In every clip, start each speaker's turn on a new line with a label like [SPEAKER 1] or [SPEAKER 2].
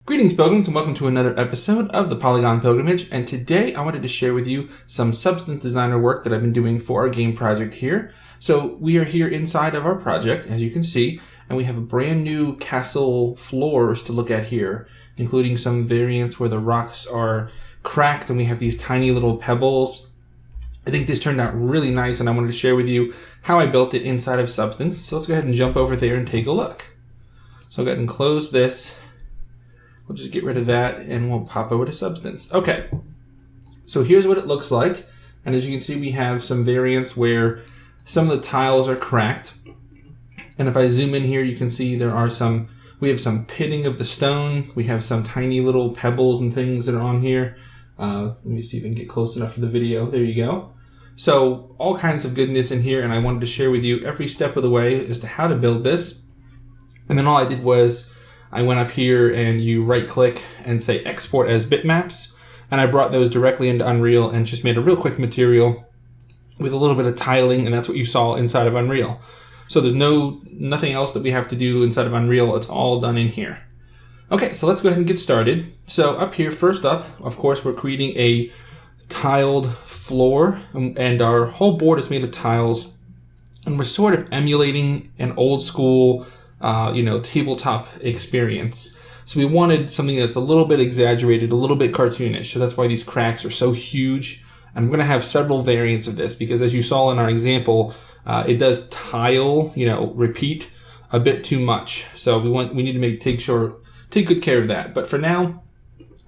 [SPEAKER 1] Greetings, Pilgrims, and welcome to another episode of the Polygon Pilgrimage. And today I wanted to share with you some Substance Designer work that I've been doing for our game project here. So we are here inside of our project, as you can see, and we have a brand new castle floors to look at here, including some variants where the rocks are cracked and we have these tiny little pebbles. I think this turned out really nice, and I wanted to share with you how I built it inside of Substance. So let's go ahead and jump over there and take a look. So I'll go ahead and close this. We'll just get rid of that and we'll pop over to Substance. Okay, so here's what it looks like. And as you can see, we have some variants where some of the tiles are cracked. And if I zoom in here, you can see we have some pitting of the stone. We have some tiny little pebbles and things that are on here. Let me see if I can get close enough for the video. There you go. So all kinds of goodness in here, and I wanted to share with you every step of the way as to how to build this. And then all I did was I went up here and you right click and say export as bitmaps, and I brought those directly into Unreal and just made a real quick material with a little bit of tiling, and that's what you saw inside of Unreal. So there's nothing else that we have to do inside of Unreal. It's all done in here. Okay, so let's go ahead and get started. So up here, first up, of course, we're creating a tiled floor, and our whole board is made of tiles, and we're sort of emulating an old school tabletop experience. So we wanted something that's a little bit exaggerated, a little bit cartoonish. So that's why these cracks are so huge. And I'm going to have several variants of this because, as you saw in our example, it does tile, repeat a bit too much. So we need to take good care of that. But for now,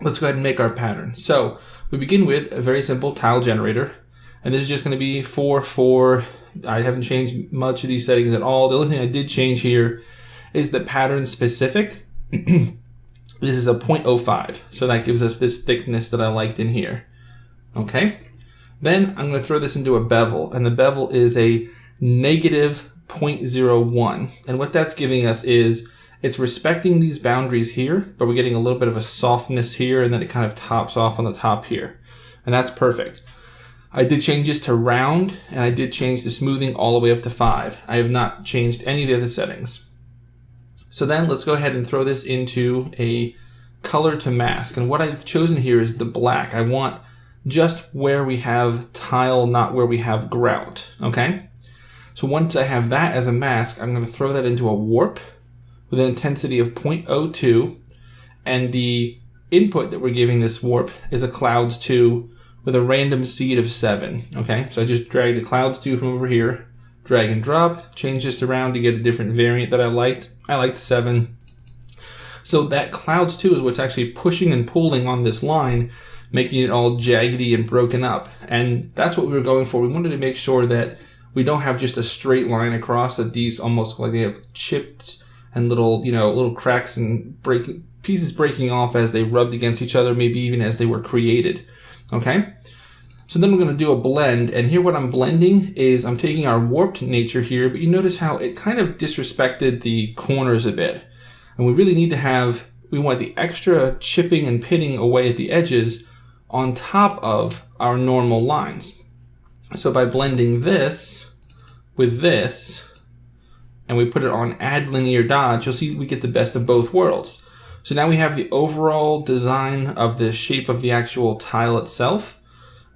[SPEAKER 1] let's go ahead and make our pattern. So we begin with a very simple tile generator, and this is just going to be 4. I haven't changed much of these settings at all. The only thing I did change here is the pattern specific. This is a 0.05, so that gives us this thickness that I liked in here. Okay, then I'm going to throw this into a bevel, and the bevel is a negative 0.01, and what that's giving us is it's respecting these boundaries here, but we're getting a little bit of a softness here, and then it kind of tops off on the top here, and that's perfect. I did change this to round, and I did change the smoothing all the way up to 5. I have not changed any of the other settings. So then let's go ahead and throw this into a color to mask. And what I've chosen here is the black. I want just where we have tile, not where we have grout. Okay? So once I have that as a mask, I'm going to throw that into a warp with an intensity of 0.02. And the input that we're giving this warp is a clouds 2 with a random seed of 7. Okay? So I just drag the clouds 2 from over here, drag and drop, change this around to get a different variant that I liked. I like the 7. So that clouds 2 is what's actually pushing and pulling on this line, making it all jaggedy and broken up. And that's what we were going for. We wanted to make sure that we don't have just a straight line across, that these almost like they have chips and little cracks and pieces breaking off as they rubbed against each other, maybe even as they were created. Okay? So then we're going to do a blend, and here what I'm blending is I'm taking our warped nature here, but you notice how it kind of disrespected the corners a bit. And we really need to we want the extra chipping and pitting away at the edges on top of our normal lines. So by blending this with this, and we put it on add linear dodge, you'll see we get the best of both worlds. So now we have the overall design of the shape of the actual tile itself,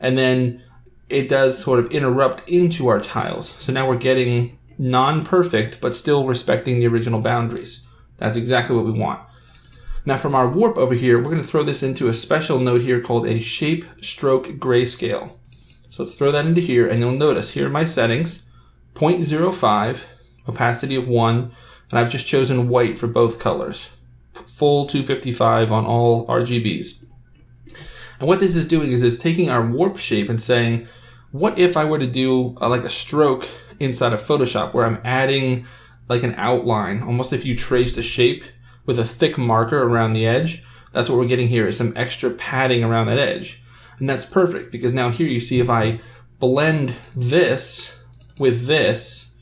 [SPEAKER 1] and then it does sort of interrupt into our tiles. So now we're getting non-perfect, but still respecting the original boundaries. That's exactly what we want. Now from our warp over here, we're going to throw this into a special node here called a shape stroke grayscale. So let's throw that into here, and you'll notice here are my settings, 0.05, opacity of 1, and I've just chosen white for both colors. Full 255 on all RGBs. And what this is doing is it's taking our warp shape and saying, what if I were to do like a stroke inside of Photoshop where I'm adding like an outline, almost if you traced a shape with a thick marker around the edge. That's what we're getting here, is some extra padding around that edge. And that's perfect, because now here you see if I blend this with this,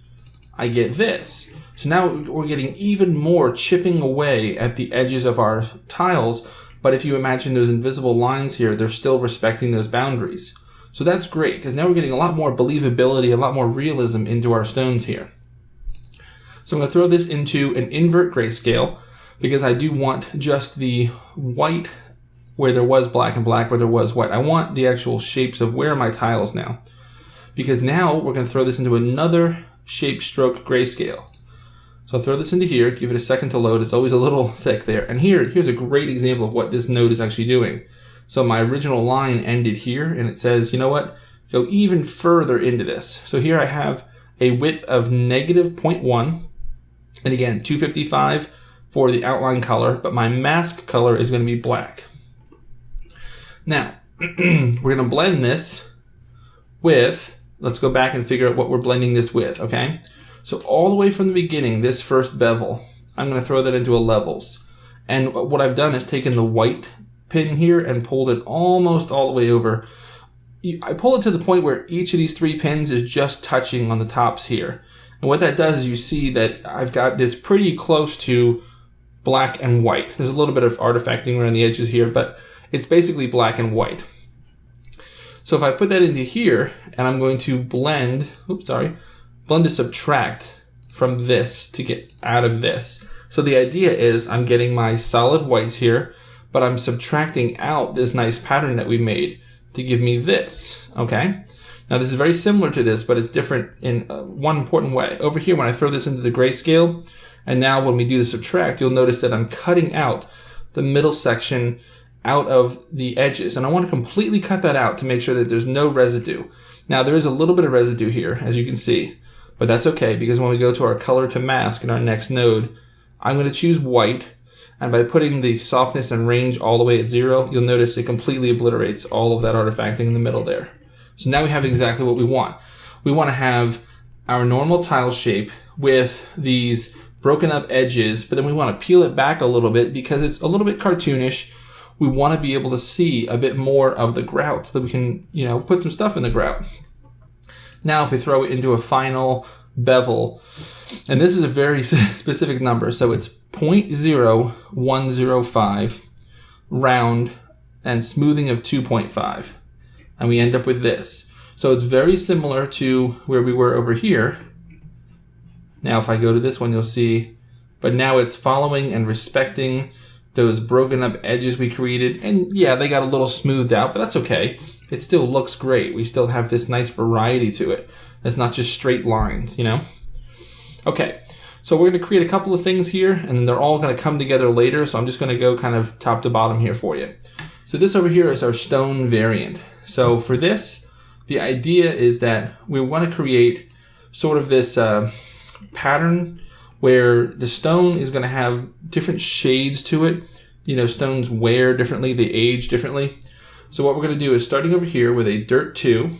[SPEAKER 1] I get this. So now we're getting even more chipping away at the edges of our tiles, but if you imagine those invisible lines here, they're still respecting those boundaries. So that's great, because now we're getting a lot more believability, a lot more realism into our stones here. So I'm going to throw this into an invert grayscale, because I do want just the white where there was black and black where there was white. I want the actual shapes of where are my tiles now, because now we're going to throw this into another shape stroke grayscale. So I'll throw this into here, give it a second to load. It's always a little thick there. And here's a great example of what this node is actually doing. So my original line ended here, and it says, you know what? Go even further into this. So here I have a width of -0.1, and again, 255 for the outline color, but my mask color is going to be black. Now, we're going to blend this with, let's go back and figure out what we're blending this with, okay? So all the way from the beginning, this first bevel, I'm going to throw that into a levels. And what I've done is taken the white pin here and pulled it almost all the way over. I pull it to the point where each of these 3 pins is just touching on the tops here. And what that does is you see that I've got this pretty close to black and white. There's a little bit of artifacting around the edges here, but it's basically black and white. So if I put that into here, and I'm going to blend to subtract from this to get out of this. So the idea is I'm getting my solid whites here, but I'm subtracting out this nice pattern that we made to give me this, okay? Now this is very similar to this, but it's different in one important way. Over here, when I throw this into the grayscale, and now when we do the subtract, you'll notice that I'm cutting out the middle section out of the edges, and I want to completely cut that out to make sure that there's no residue. Now there is a little bit of residue here, as you can see, but that's okay, because when we go to our color to mask in our next node, I'm going to choose white, and by putting the softness and range all the way at 0, you'll notice it completely obliterates all of that artifacting in the middle there. So now we have exactly what we want. We want to have our normal tile shape with these broken up edges, but then we want to peel it back a little bit because it's a little bit cartoonish. We want to be able to see a bit more of the grout so that we can, put some stuff in the grout. Now if we throw it into a final bevel, and this is a very specific number, so it's 0.0105, round, and smoothing of 2.5. And we end up with this. So it's very similar to where we were over here. Now if I go to this one, you'll see, but now it's following and respecting those broken up edges we created. And yeah, they got a little smoothed out, but that's okay. It still looks great. We still have this nice variety to it. It's not just straight lines, Okay, so we're going to create a couple of things here, and then they're all going to come together later, so I'm just going to go kind of top to bottom here for you. So this over here is our stone variant. So for this, the idea is that we want to create sort of this pattern where the stone is going to have different shades to it. Stones wear differently, they age differently. So what we're going to do is starting over here with a dirt 2,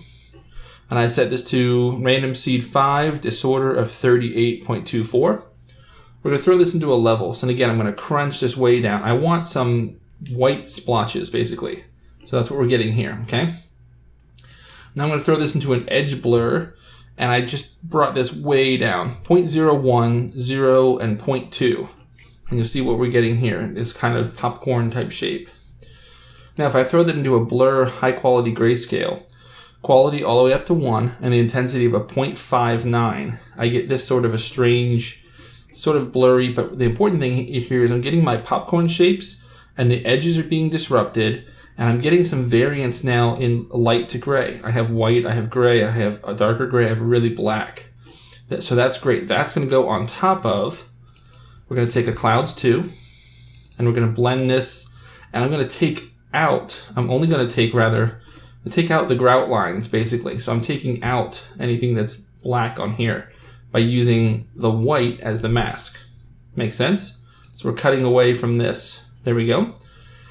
[SPEAKER 1] and I set this to random seed 5, disorder of 38.24. We're going to throw this into a levels, and again, I'm going to crunch this way down. I want some white splotches, basically. So that's what we're getting here, okay? Now I'm going to throw this into an edge blur, and I just brought this way down, 0.01, 0, and 0.2. And you'll see what we're getting here, this kind of popcorn type shape. Now if I throw that into a blur high quality grayscale, quality all the way up to 1, and the intensity of a 0.59, I get this sort of a strange, sort of blurry, but the important thing here is I'm getting my popcorn shapes, and the edges are being disrupted, and I'm getting some variance now in light to gray. I have white, I have gray, I have a darker gray, I have really black. So that's great. That's going to go on top of, we're going to take a clouds 2, and we're going to blend this, and I'm going to take out the grout lines, basically. So I'm taking out anything that's black on here by using the white as the mask. Make sense? So we're cutting away from this. There we go.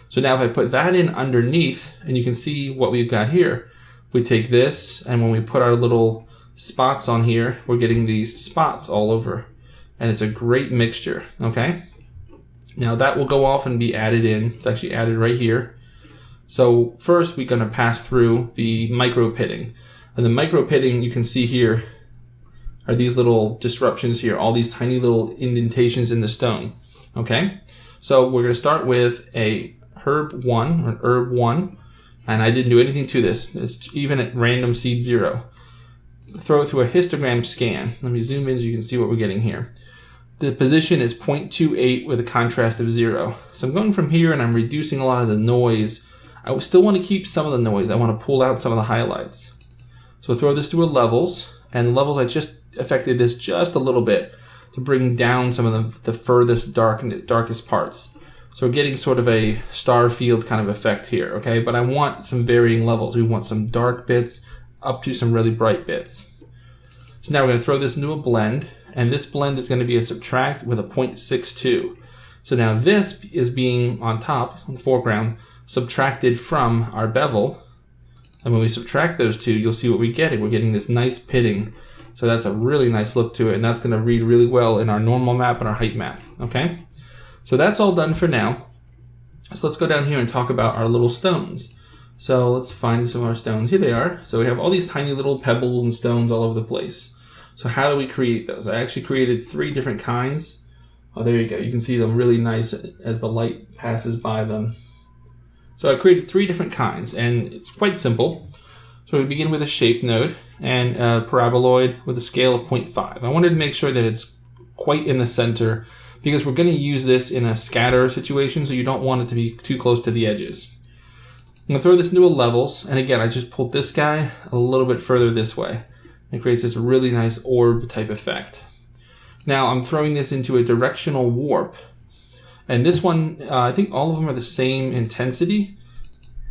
[SPEAKER 1] So now if I put that in underneath, and you can see what we've got here, we take this, and when we put our little spots on here, we're getting these spots all over. And it's a great mixture, okay? Now that will go off and be added in. It's actually added right here. So first we're going to pass through the micro pitting. And the micro pitting, you can see here, are these little disruptions here, all these tiny little indentations in the stone, okay? So we're going to start with a herb 1, or herb 1, and I didn't do anything to this. It's even at random seed 0. Throw it through a histogram scan. Let me zoom in so you can see what we're getting here. the position is 0.28 with a contrast of 0. So I'm going from here and I'm reducing a lot of the noise. I still want to keep some of the noise. I want to pull out some of the highlights. So throw this to a levels, and levels I just affected this just a little bit to bring down some of the furthest darkest parts. So we're getting sort of a star field kind of effect here, okay? But I want some varying levels. We want some dark bits up to some really bright bits. So now we're going to throw this into a blend, and this blend is going to be a subtract with a 0.62. So now this is being on top, on the foreground, subtracted from our bevel. And when we subtract those two, you'll see what we get. We're getting this nice pitting. So that's a really nice look to it, and that's going to read really well in our normal map and our height map, okay? So that's all done for now. So let's go down here and talk about our little stones. So let's find some of our stones. Here they are. So we have all these tiny little pebbles and stones all over the place. So how do we create those? I actually created 3 different kinds. Oh, there you go. You can see them really nice as the light passes by them. So I created 3 different kinds, and it's quite simple. So we begin with a shape node and a paraboloid with a scale of 0.5. I wanted to make sure that it's quite in the center because we're going to use this in a scatter situation, so you don't want it to be too close to the edges. I'm going to throw this into a levels, and again, I just pulled this guy a little bit further this way. It creates this really nice orb type effect. Now I'm throwing this into a directional warp, and this one, I think all of them are the same intensity.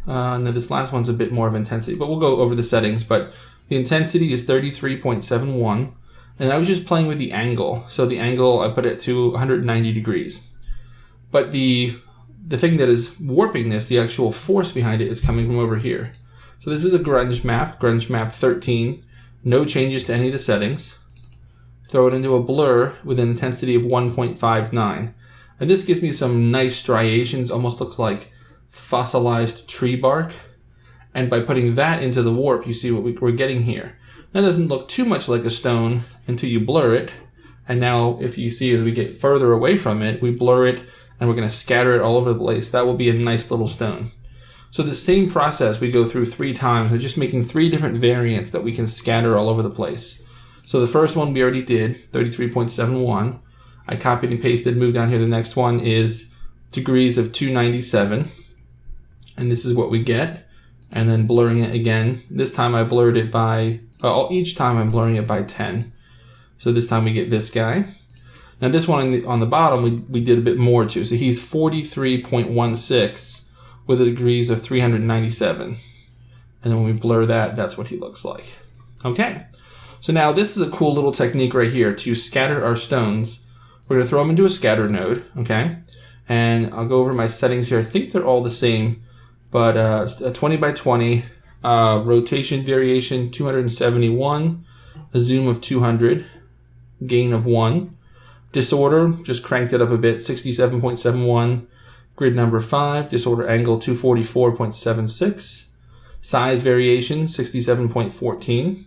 [SPEAKER 1] And then this last one's a bit more of intensity, but we'll go over the settings. But the intensity is 33.71, and I was just playing with the angle. So the angle, I put it to 190 degrees. But the thing that is warping this, the actual force behind it, is coming from over here. So this is a grunge map 13. No changes to any of the settings. Throw it into a blur with an intensity of 1.59. And this gives me some nice striations, almost looks like fossilized tree bark. And by putting that into the warp, you see what we're getting here. That doesn't look too much like a stone until you blur it. And now if you see as we get further away from it, we blur it and we're going to scatter it all over the place. That will be a nice little stone. So the same process we go through 3 times. We're just making 3 different variants that we can scatter all over the place. So the first one we already did, 33.71. I copied and pasted, moved down here. The next one is degrees of 297. And this is what we get. And then blurring it again. This time I blurred it by, each time I'm blurring it by 10. So this time we get this guy. Now this one on the bottom, we did a bit more too. So he's 43.16 with the degrees of 397. And then when we blur that, that's what he looks like. Okay. So now this is a cool little technique right here to scatter our stones. We're going to throw them into a scatter node, okay? And I'll go over my settings here. I think they're all the same, but a 20 by 20, rotation variation 271, a zoom of 200, gain of 1. Disorder, just cranked it up a bit, 67.71. Grid number 5, disorder angle 244.76. Size variation 67.14.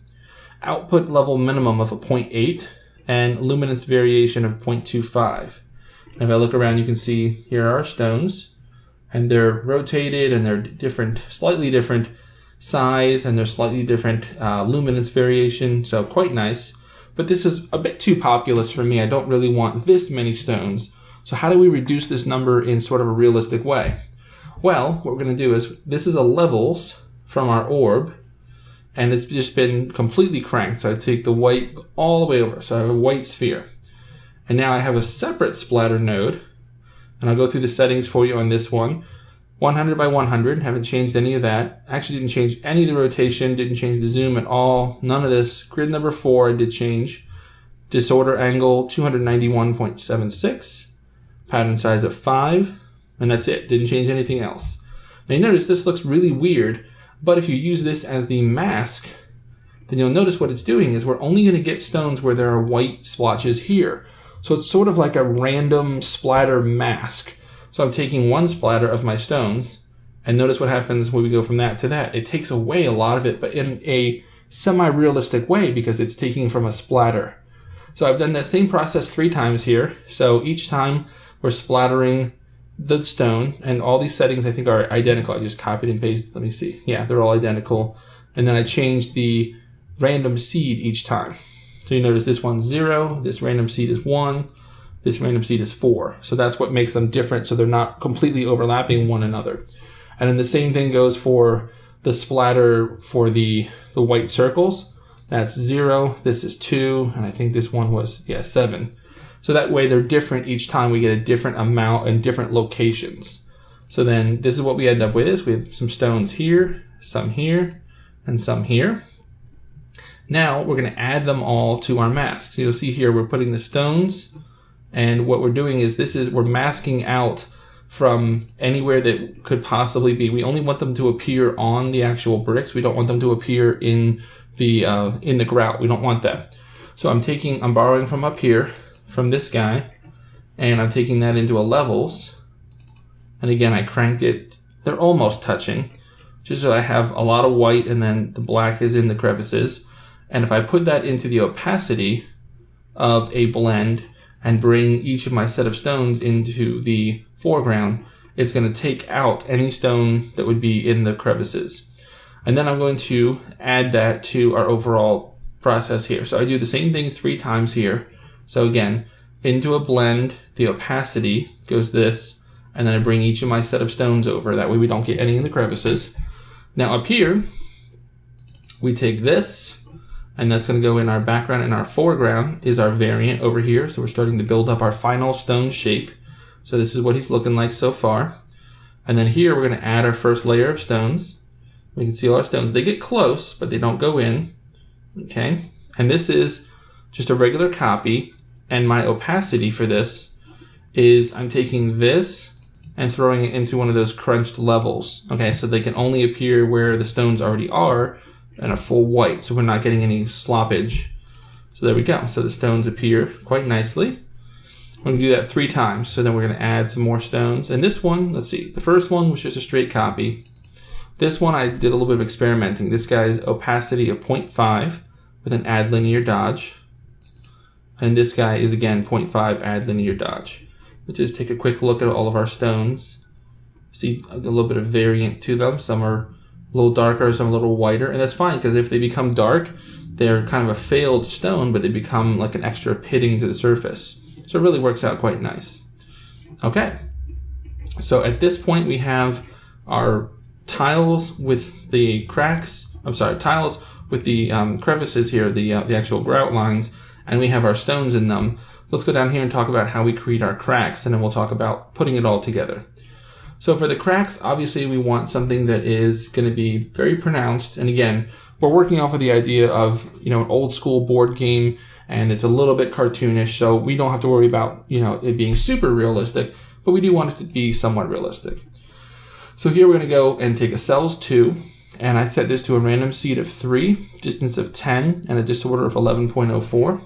[SPEAKER 1] Output level minimum of a 0.8. And luminance variation of 0.25. And if I look around, you can see here are our stones. And they're rotated and they're different, slightly different size, and they're slightly different luminance variation. So quite nice. But this is a bit too populous for me. I don't really want this many stones. So how do we reduce this number in sort of a realistic way? Well, what we're going to do is, this is a levels from our orb, and it's just been completely cranked. So I take the white all the way over. So I have a white sphere. And now I have a separate splatter node, and I'll go through the settings for you on this one. 100 by 100, haven't changed any of that. Actually didn't change any of the rotation, didn't change the zoom at all, none of this. Grid number 4 I did change. Disorder angle 291.76. Pattern size of 5, and that's it. Didn't change anything else. Now you notice this looks really weird, but if you use this as the mask, then you'll notice what it's doing is we're only going to get stones where there are white splotches here. So it's sort of like a random splatter mask. So I'm taking one splatter of my stones, and notice what happens when we go from that to that. It takes away a lot of it, but in a semi-realistic way because it's taking from a splatter. So I've done that same process 3 times here. So each time we're splattering the stone, and all these settings I think are identical. I just copied and pasted. Let me see. Yeah, they're all identical. And then I changed the random seed each time. So you notice this one's 0, this random seed is 1, this random seed is 4. So that's what makes them different, so they're not completely overlapping one another. And then the same thing goes for the splatter for the white circles. That's 0, this is 2, and I think this one was, 7. So that way they're different each time. We get a different amount and different locations. So then this is what we end up with is we have some stones here, and some here. Now we're going to add them all to our mask. So you'll see here we're putting the stones, and what we're doing is we're masking out from anywhere that could possibly be. We only want them to appear on the actual bricks. We don't want them to appear in the grout. We don't want that. So I'm borrowing from up here, from this guy, and I'm taking that into a levels. And again, I cranked it. They're almost touching, just so I have a lot of white and then the black is in the crevices. And if I put that into the opacity of a blend and bring each of my set of stones into the foreground, it's going to take out any stone that would be in the crevices. And then I'm going to add that to our overall process here. So I do the same thing 3 times here. So again, into a blend, the opacity goes this, and then I bring each of my set of stones over. That way we don't get any in the crevices. Now up here, we take this, and that's going to go in our background, and our foreground is our variant over here. So we're starting to build up our final stone shape. So this is what he's looking like so far. And then here we're going to add our first layer of stones. We can see all our stones. They get close, but they don't go in. Okay, and this is just a regular copy, and my opacity for this is I'm taking this and throwing it into one of those crunched levels. Okay, so they can only appear where the stones already are and a full white, so we're not getting any sloppage. So there we go. So the stones appear quite nicely. We're going to do that 3 times. So then we're going to add some more stones. And this one, let's see, the first one was just a straight copy. This one I did a little bit of experimenting. This guy's opacity of 0.5 with an add linear dodge. And this guy is again 0.5 add linear dodge. Let's just take a quick look at all of our stones. See a little bit of variant to them. Some are a little darker, some a little whiter. And that's fine, because if they become dark, they're kind of a failed stone, but they become like an extra pitting to the surface. So it really works out quite nice. Okay, so at this point we have our tiles with the cracks. Tiles with the crevices here, the actual grout lines, and we have our stones in them. Let's go down here and talk about how we create our cracks, and then we'll talk about putting it all together. So for the cracks, obviously we want something that is going to be very pronounced. And again, we're working off of the idea of, an old school board game, and it's a little bit cartoonish, so we don't have to worry about, it being super realistic, but we do want it to be somewhat realistic. So here we're going to go and take a cells 2, and I set this to a random seed of 3, distance of 10, and a disorder of 11.04.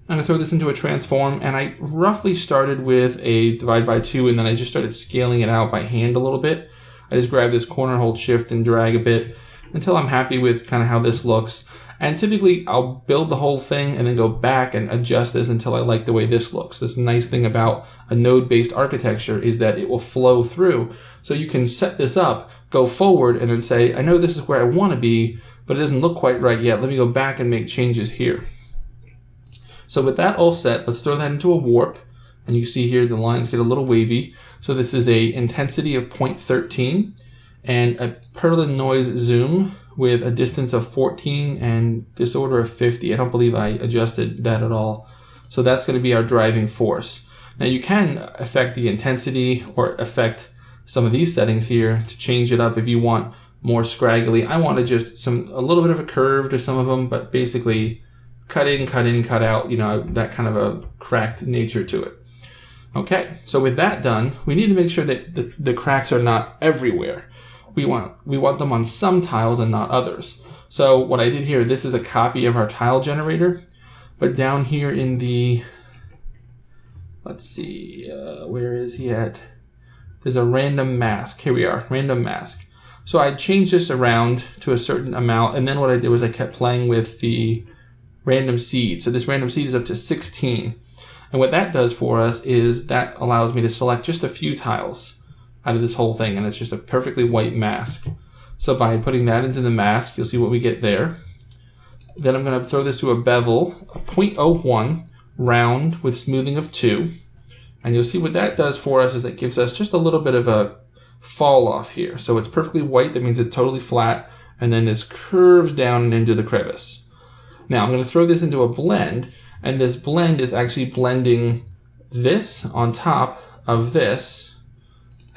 [SPEAKER 1] I'm going to throw this into a transform, and I roughly started with a divide by 2, and then I just started scaling it out by hand a little bit. I just grab this corner, hold shift, and drag a bit until I'm happy with kind of how this looks. And typically I'll build the whole thing and then go back and adjust this until I like the way this looks. This nice thing about a node-based architecture is that it will flow through. So you can set this up, go forward, and then say, I know this is where I want to be, but it doesn't look quite right yet. Let me go back and make changes here. So with that all set, let's throw that into a warp. And you can see here the lines get a little wavy. So this is a intensity of 0.13 and a Perlin noise zoom with a distance of 14 and disorder of 50. I don't believe I adjusted that at all. So that's going to be our driving force. Now you can affect the intensity or affect some of these settings here to change it up if you want more scraggly. I wanted just a little bit of a curve to some of them, but basically cut in, cut out, that kind of a cracked nature to it. Okay, so with that done, we need to make sure that the cracks are not everywhere. We want them on some tiles and not others. So what I did here, this is a copy of our tile generator, but down here in the, let's see, where is he at? There's a random mask. Here we are, random mask. So I changed this around to a certain amount, and then what I did was I kept playing with the random seed. So this random seed is up to 16. And what that does for us is that allows me to select just a few tiles out of this whole thing, and it's just a perfectly white mask. So by putting that into the mask, you'll see what we get there. Then I'm going to throw this to a bevel, a 0.01 round with smoothing of 2. And you'll see what that does for us is it gives us just a little bit of a fall off here. So it's perfectly white, that means it's totally flat, and then this curves down into the crevice. Now I'm going to throw this into a blend, and this blend is actually blending this on top of this.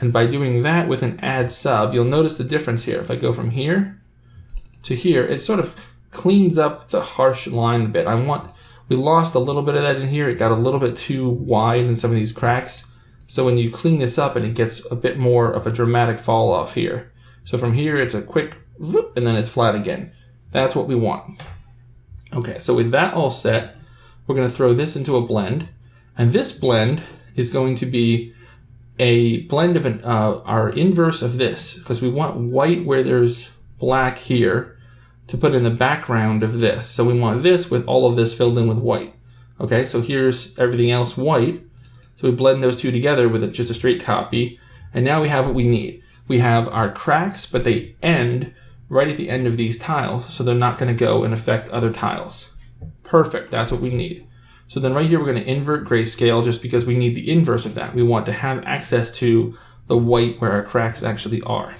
[SPEAKER 1] And by doing that with an add sub, you'll notice the difference here. If I go from here to here, it sort of cleans up the harsh line a bit. We lost a little bit of that in here. It got a little bit too wide in some of these cracks. So when you clean this up, and it gets a bit more of a dramatic fall off here. So from here, it's a quick whoop, and then it's flat again. That's what we want. Okay, so with that all set, we're going to throw this into a blend. And this blend is going to be a blend of our inverse of this, because we want white where there's black here to put in the background of this. So we want this with all of this filled in with white. Okay, so here's everything else white. So we blend those two together with just a straight copy. And now we have what we need. We have our cracks, but they end right at the end of these tiles, so they're not going to go and affect other tiles. Perfect, that's what we need. So then right here we're going to invert grayscale just because we need the inverse of that. We want to have access to the white where our cracks actually are.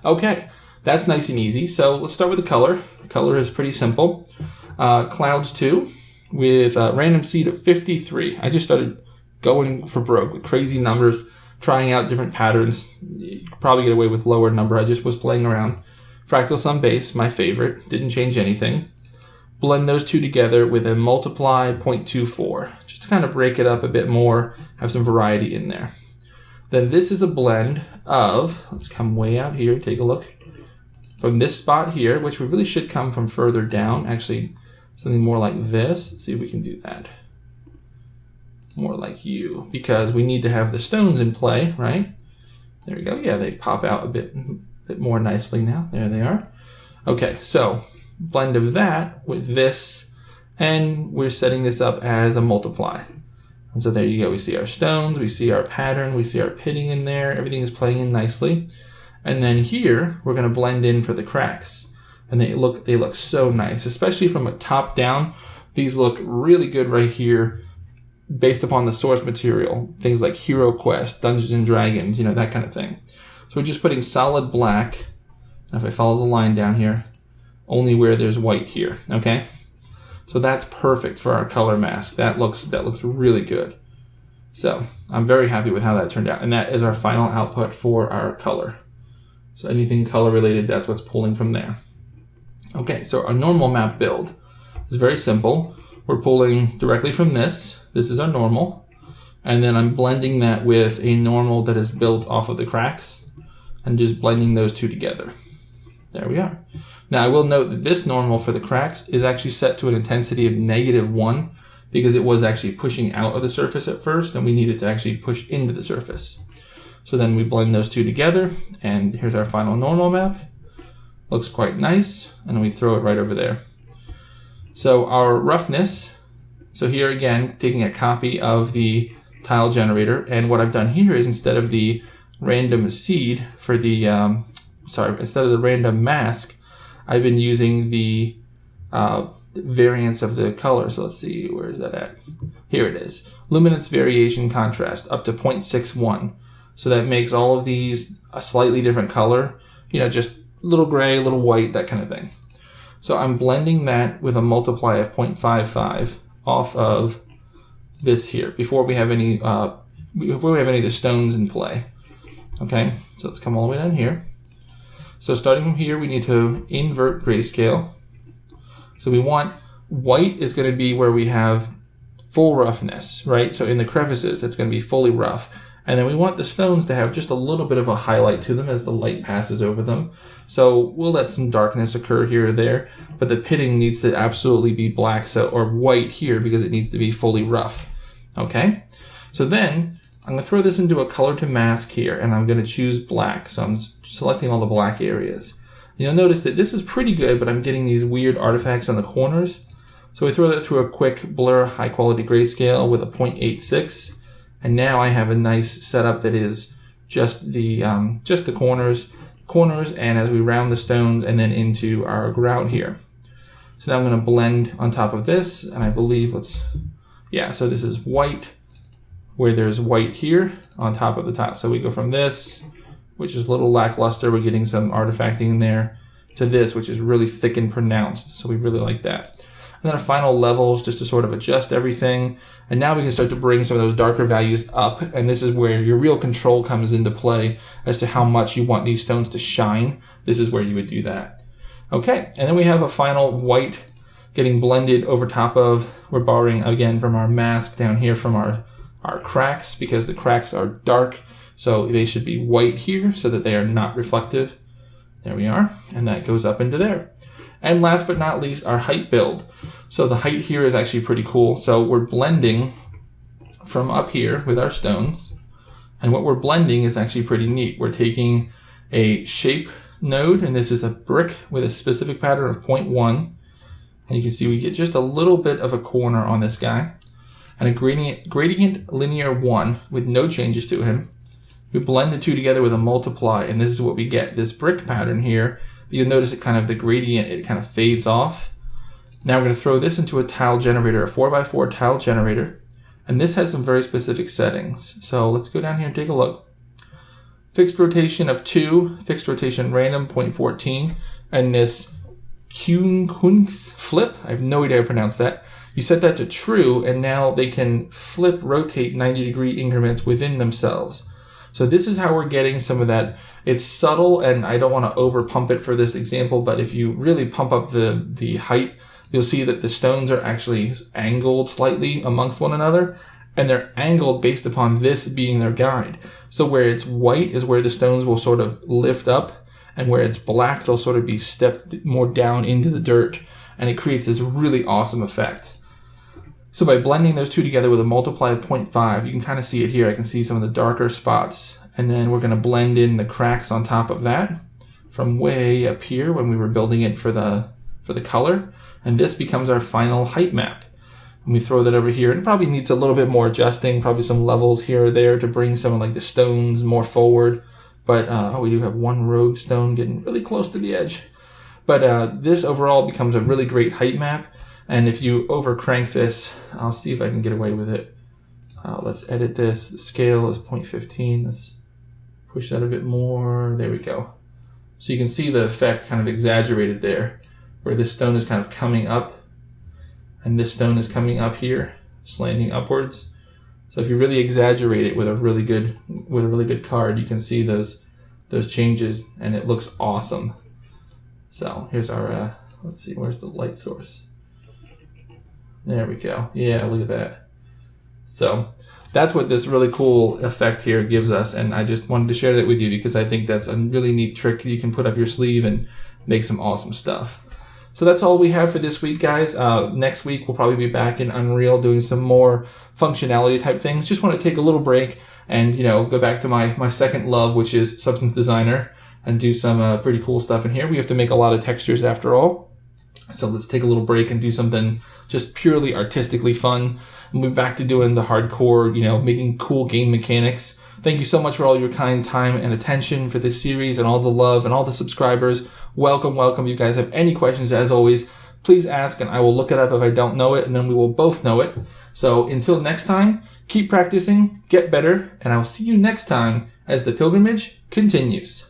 [SPEAKER 1] Okay, that's nice and easy. So let's start with the color. The color is pretty simple. Clouds 2 with a random seed of 53. I just started going for broke with crazy numbers, trying out different patterns. You could probably get away with lower number. I just was playing around. Fractal sum base, my favorite. Didn't change anything. Blend those two together with a multiply 0.24, just to kind of break it up a bit more, have some variety in there. Then this is a blend of, let's come way out here, take a look, from this spot here, which we really should come from further down, actually something more like this. Let's see if we can do that. More like you, because we need to have the stones in play, right? There we go. Yeah, they pop out a bit more nicely now. There they are. Okay, so blend of that with this, and we're setting this up as a multiply. And so there you go. We see our stones, we see our pattern, we see our pitting in there. Everything is playing in nicely. And then here, we're going to blend in for the cracks. And they look so nice, especially from a top down. These look really good right here, based upon the source material, things like Hero Quest, Dungeons and Dragons, that kind of thing. So we're just putting solid black, and if I follow the line down here, only where there's white here, okay? So that's perfect for our color mask. That looks really good. So I'm very happy with how that turned out, and that is our final output for our color. So anything color related, that's what's pulling from there. Okay, so our normal map build is very simple. We're pulling directly from this. This is our normal. And then I'm blending that with a normal that is built off of the cracks and just blending those two together. There we are. Now I will note that this normal for the cracks is actually set to an intensity of -1 because it was actually pushing out of the surface at first and we needed to actually push into the surface. So then we blend those two together and here's our final normal map. Looks quite nice, and we throw it right over there. So our roughness, so here again, taking a copy of the tile generator, and what I've done here is instead of the random seed for the, instead of the random mask, I've been using the variance of the color. So let's see, where is that at? Here it is. Luminance variation contrast up to 0.61. So that makes all of these a slightly different color, just a little gray, a little white, that kind of thing. So I'm blending that with a multiply of 0.55 off of this here before we have any of the stones in play. Okay, so let's come all the way down here. So starting from here, we need to invert grayscale. So we want white is going to be where we have full roughness, right? So in the crevices, it's going to be fully rough. And then we want the stones to have just a little bit of a highlight to them as the light passes over them. So we'll let some darkness occur here or there, but the pitting needs to absolutely be black or white here because it needs to be fully rough. Okay? So then I'm going to throw this into a color to mask here, and I'm going to choose black. So I'm selecting all the black areas. You'll notice that this is pretty good, but I'm getting these weird artifacts on the corners. So we throw that through a quick blur high quality grayscale with a 0.86. And now I have a nice setup that is just the corners, and as we round the stones and then into our grout here. So now I'm going to blend on top of this, and I believe so this is white where there's white here on top of the tile. So we go from this, which is a little lackluster, we're getting some artifacting in there, to this, which is really thick and pronounced. So we really like that. And then our final levels, just to sort of adjust everything. And now we can start to bring some of those darker values up. And this is where your real control comes into play as to how much you want these stones to shine. This is where you would do that. Okay, and then we have a final white getting blended over top of, we're borrowing again from our mask down here from our cracks, because the cracks are dark. So they should be white here so that they are not reflective. There we are. And that goes up into there. And last but not least, our height build. So the height here is actually pretty cool. So we're blending from up here with our stones. And what we're blending is actually pretty neat. We're taking a shape node, and this is a brick with a specific pattern of 0.1. And you can see we get just a little bit of a corner on this guy. And a gradient linear 1 with no changes to him. We blend the two together with a multiply, and this is what we get. This brick pattern here, you'll notice it kind of, the gradient, it kind of fades off. Now we're going to throw this into a tile generator, a 4x4 tile generator. And this has some very specific settings. So let's go down here and take a look. Fixed rotation of 2, fixed rotation random 0.14, and this Kunks flip, I have no idea how to pronounce that. You set that to true, and now they can flip, rotate 90-degree increments within themselves. So this is how we're getting some of that. It's subtle, and I don't want to over pump it for this example, but if you really pump up the height, you'll see that the stones are actually angled slightly amongst one another, and they're angled based upon this being their guide. So where it's white is where the stones will sort of lift up, and where it's black, they'll sort of be stepped more down into the dirt, and it creates this really awesome effect. So by blending those two together with a multiply of 0.5, you can kind of see it here. I can see some of the darker spots. And then we're going to blend in the cracks on top of that from way up here when we were building it for the color. And this becomes our final height map. And we throw that over here. And it probably needs a little bit more adjusting, probably some levels here or there to bring some of like the stones more forward. But we do have one rogue stone getting really close to the edge. But this overall becomes a really great height map. And if you over crank this, I'll see if I can get away with it. Let's edit this. The scale is 0.15. Let's push that a bit more. There we go. So you can see the effect kind of exaggerated there, where this stone is kind of coming up, and this stone is coming up here, slanting upwards. So if you really exaggerate it with a really good card, you can see those changes, and it looks awesome. So here's our let's see, where's the light source? There we go. Yeah, look at that. So that's what this really cool effect here gives us, and I just wanted to share that with you because I think that's a really neat trick you can put up your sleeve and make some awesome stuff. So that's all we have for this week, guys. Next week we'll probably be back in Unreal doing some more functionality type things. Just want to take a little break and go back to my second love, which is Substance Designer, and do some pretty cool stuff in here. We have to make a lot of textures after all. So let's take a little break and do something just purely artistically fun. And we'll be back to doing the hardcore, making cool game mechanics. Thank you so much for all your kind time and attention for this series and all the love and all the subscribers. Welcome, welcome. You guys have any questions, as always, please ask and I will look it up if I don't know it, and then we will both know it. So until next time, keep practicing, get better, and I will see you next time as the pilgrimage continues.